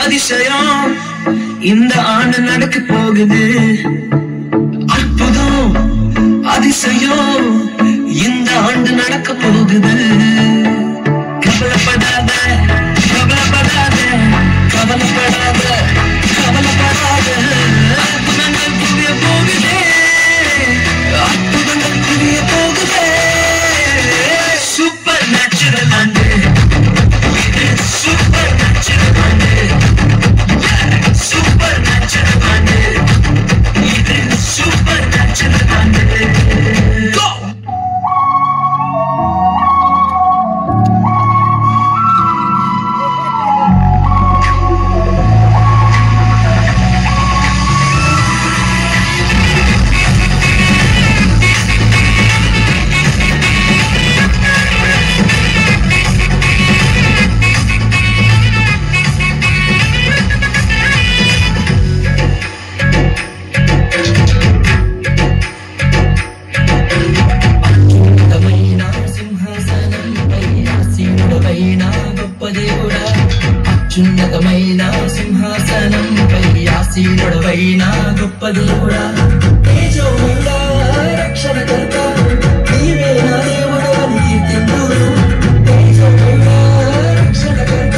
அதிசயம் இந்த ஆண்டு நடக்க போகுது. அற்புதம் அதிசயம் இந்த ஆண்டு நடக்க போகுது. கவலைப்படாத கவலைப்படாத கவலைப்படாத கவலைப்படாத அற்புதங்கள் புரிய போகுதே, அற்புதங்கள் புரிய போகுதே. சூப்பர் நேச்சுரல் ஆண்டு, சூப்பர் நேச்சுரல் ஆண்டு, சூப்பர் நேச்சுரல் ஆண்டு, இது சூப்பர் நேச்சுரல் ஆண்டு. Go! అత్యున్నతమైన సింహాసనంపై ఆసీనుడవైన గొప్ప దేవుడా, తేజోమయుడా రక్షణకర్త నీవే నా దేవుడవని కీర్తింతును. తేజోమయుడా రక్షణకర్త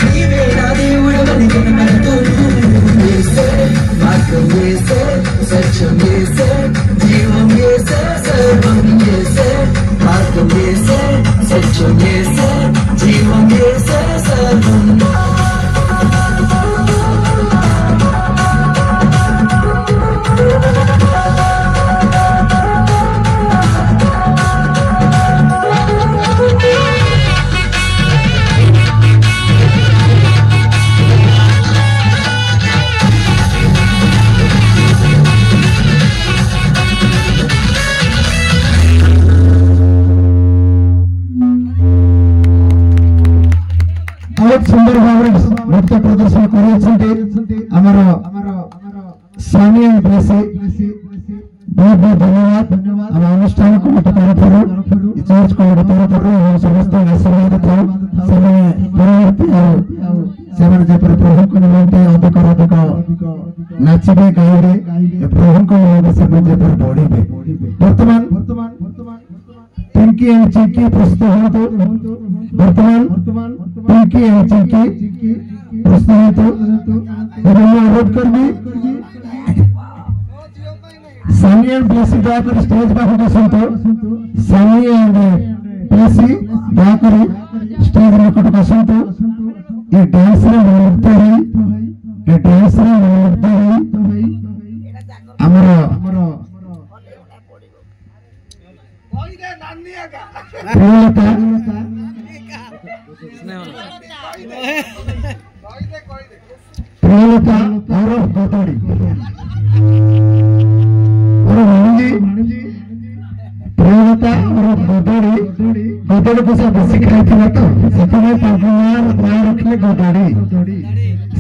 నీవే నా దేవుడవని కనపడుతును. యేసే మార్గం, యేసే సత్యం, యేసే జీవం, యేసే సర్వం, యేసే మార్గం, యేసే సత్యం, యేసే జీవం, యేసే సర్వం. बहुत सुंदर भाव नृत्य प्रदर्शन कर स्वामी बहुत बहुत धन्यवाद। आम अनुष्ठान को तरफ चर्च को तरफ समस्त आशीर्वाद था परवर्ती प्रभु को निमंते अधिक अधिक नाचबे गाइबे प्रभु को निमंते बढ़े। बर्तमान पिंकी एंड चिंकी प्रस्तुत बर्तमान पिंकी एंड चिंकी प्रस्तुत अनुरोध करबी सनी एंड प्लेसी दयाकर स्टेज पाखक आसतु सनी एंड प्लेसी दयाकर स्टेज निकटक आसतु ये डांस रे मनमुग्ध होई ये डांस रे मनमुग्ध होई हमर प्रियलता और गोदड़ी और प्रियलता और गोदड़ी को सब बेसी खाई तो से ना रखले गोदड़ी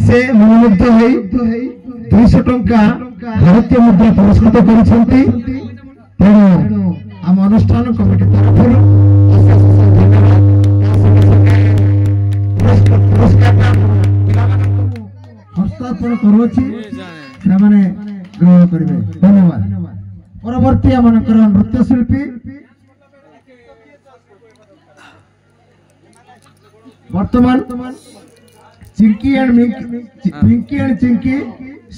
से मनमुग्ध होई 200 टंका भारतीय मुद्रा पुरस्कृत करिसंती तेणु आम अनुष्ठान कमिटी तरफ हस्तार्पण करुछि सेमाने ग्रहण करिवे धन्यवाद। परवर्ती आमनकर नृत्य शिल्पी वर्तमान चिंकी एंड चिंकी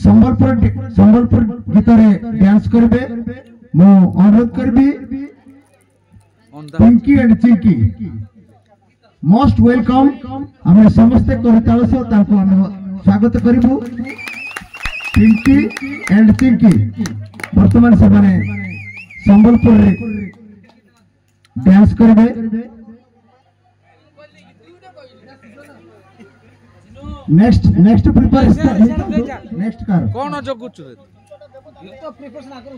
संबलपुर गीतरे डांस करिवे मो अनुरोध करबी Pinki and Chinki most welcome हमें समस्ते करताल सो ताको हम स्वागत करिबु पिंकी एंड चिंकी वर्तमान से माने संबलपुर रे डांस करिवे नेक्स्ट प्रिपरेशन नेक्स्ट कर कोन जगुछु तो प्रिपरेशन आकर